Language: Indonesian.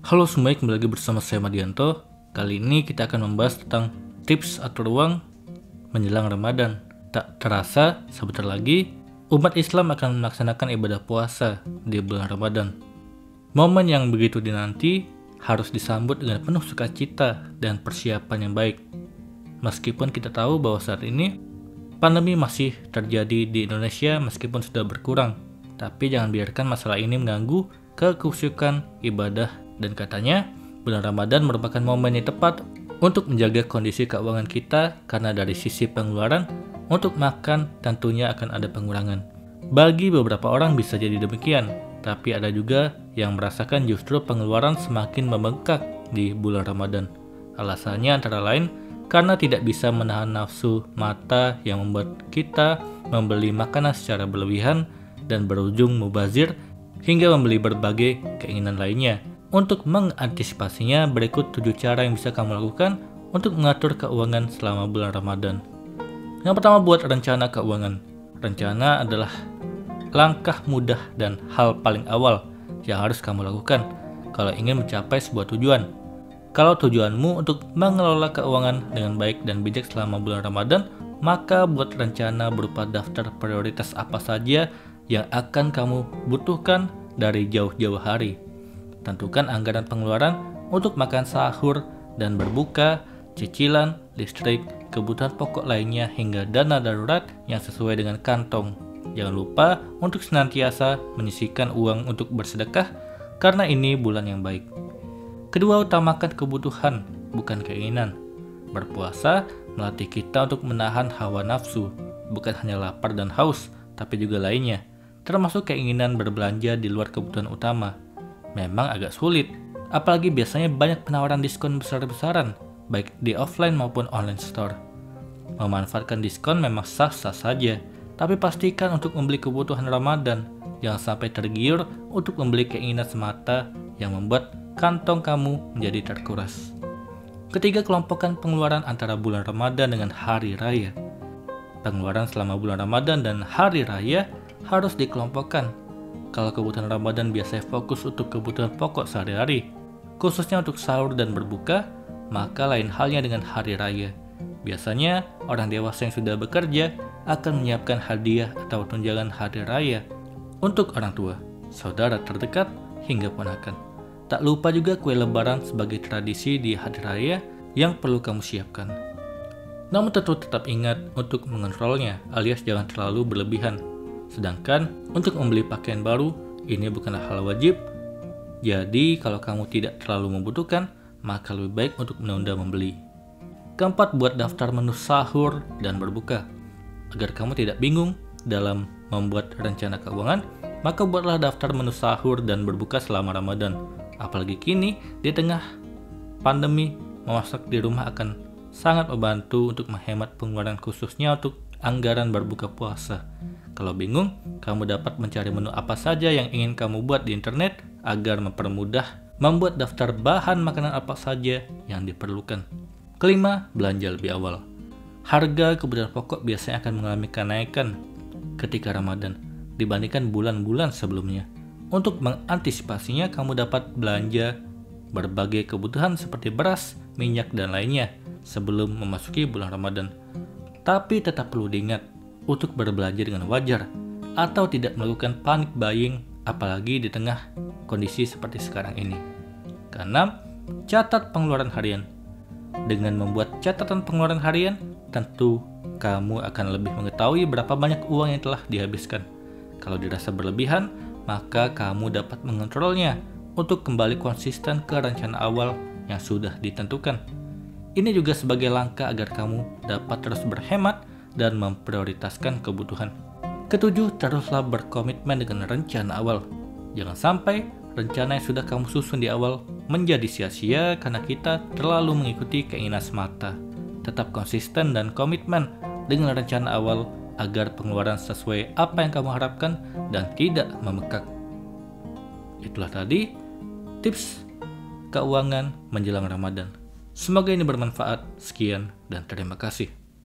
Halo semuanya, kembali lagi bersama saya Madianto. Kali ini kita akan membahas tentang tips atur uang menjelang Ramadan. Tak terasa, sebentar lagi umat Islam akan melaksanakan ibadah puasa di bulan Ramadan. Momen yang begitu dinanti harus disambut dengan penuh sukacita dan persiapan yang baik. Meskipun kita tahu bahwa saat ini pandemi masih terjadi di Indonesia meskipun sudah berkurang, tapi jangan biarkan masalah ini mengganggu kekhusyukan ibadah. Dan katanya, bulan Ramadan merupakan momen yang tepat untuk menjaga kondisi keuangan kita karena dari sisi pengeluaran, untuk makan tentunya akan ada pengurangan. Bagi beberapa orang bisa jadi demikian, tapi ada juga yang merasakan justru pengeluaran semakin membengkak di bulan Ramadan. Alasannya antara lain karena tidak bisa menahan nafsu mata yang membuat kita membeli makanan secara berlebihan dan berujung mubazir hingga membeli berbagai keinginan lainnya. Untuk mengantisipasinya, berikut 7 cara yang bisa kamu lakukan untuk mengatur keuangan selama bulan Ramadan. Yang pertama, buat rencana keuangan. Rencana adalah langkah mudah dan hal paling awal yang harus kamu lakukan kalau ingin mencapai sebuah tujuan. Kalau tujuanmu untuk mengelola keuangan dengan baik dan bijak selama bulan Ramadan, maka buat rencana berupa daftar prioritas apa saja yang akan kamu butuhkan dari jauh-jauh hari. Tentukan anggaran pengeluaran untuk makan sahur dan berbuka, cicilan, listrik, kebutuhan pokok lainnya hingga dana darurat yang sesuai dengan kantong. Jangan lupa untuk senantiasa menyisihkan uang untuk bersedekah karena ini bulan yang baik. Kedua, utamakan kebutuhan, bukan keinginan. Berpuasa melatih kita untuk menahan hawa nafsu, bukan hanya lapar dan haus, tapi juga lainnya, termasuk keinginan berbelanja di luar kebutuhan utama. Memang agak sulit, apalagi biasanya banyak penawaran diskon besar-besaran, baik di offline maupun online store. Memanfaatkan diskon memang sah-sah saja, tapi pastikan untuk membeli kebutuhan Ramadan, jangan sampai tergiur untuk membeli keinginan semata yang membuat kantong kamu menjadi terkuras. Ketiga, kelompokkan pengeluaran antara bulan Ramadan dengan hari raya. Pengeluaran selama bulan Ramadan dan hari raya harus dikelompokkan. Kalau kebutuhan Ramadan biasanya fokus untuk kebutuhan pokok sehari-hari, khususnya untuk sahur dan berbuka, maka lain halnya dengan hari raya. Biasanya, orang dewasa yang sudah bekerja akan menyiapkan hadiah atau tunjangan hari raya untuk orang tua, saudara terdekat, hingga ponakan. Tak lupa juga kue lebaran sebagai tradisi di hari raya yang perlu kamu siapkan. Namun tentu tetap ingat untuk mengontrolnya, alias jangan terlalu berlebihan. Sedangkan untuk membeli pakaian baru, ini bukanlah hal wajib. Jadi kalau kamu tidak terlalu membutuhkan, maka lebih baik untuk menunda membeli. Keempat, buat daftar menu sahur dan berbuka. Agar kamu tidak bingung dalam membuat rencana keuangan, maka buatlah daftar menu sahur dan berbuka selama Ramadan. Apalagi kini, di tengah pandemi, memasak di rumah akan sangat membantu untuk menghemat pengeluaran khususnya untuk anggaran berbuka puasa. Kalau bingung, kamu dapat mencari menu apa saja yang ingin kamu buat di internet agar mempermudah membuat daftar bahan makanan apa saja yang diperlukan. Kelima, belanja lebih awal. Harga kebutuhan pokok biasanya akan mengalami kenaikan ketika Ramadan dibandingkan bulan-bulan sebelumnya. Untuk mengantisipasinya, kamu dapat belanja berbagai kebutuhan seperti beras, minyak, dan lainnya sebelum memasuki bulan Ramadan. Tapi tetap perlu diingat untuk berbelanja dengan wajar atau tidak melakukan panic buying, apalagi di tengah kondisi seperti sekarang ini. Karena catat pengeluaran harian. Dengan membuat catatan pengeluaran harian, tentu kamu akan lebih mengetahui berapa banyak uang yang telah dihabiskan. Kalau dirasa berlebihan, maka kamu dapat mengontrolnya untuk kembali konsisten ke rencana awal yang sudah ditentukan. Ini juga sebagai langkah agar kamu dapat terus berhemat dan memprioritaskan kebutuhan. Ketujuh, teruslah berkomitmen dengan rencana awal. Jangan sampai rencana yang sudah kamu susun di awal menjadi sia-sia karena kita terlalu mengikuti keinginan semata. Tetap konsisten dan komitmen dengan rencana awal agar pengeluaran sesuai apa yang kamu harapkan dan tidak membengkak. Itulah tadi tips keuangan menjelang Ramadan. Semoga ini bermanfaat. Sekian dan terima kasih.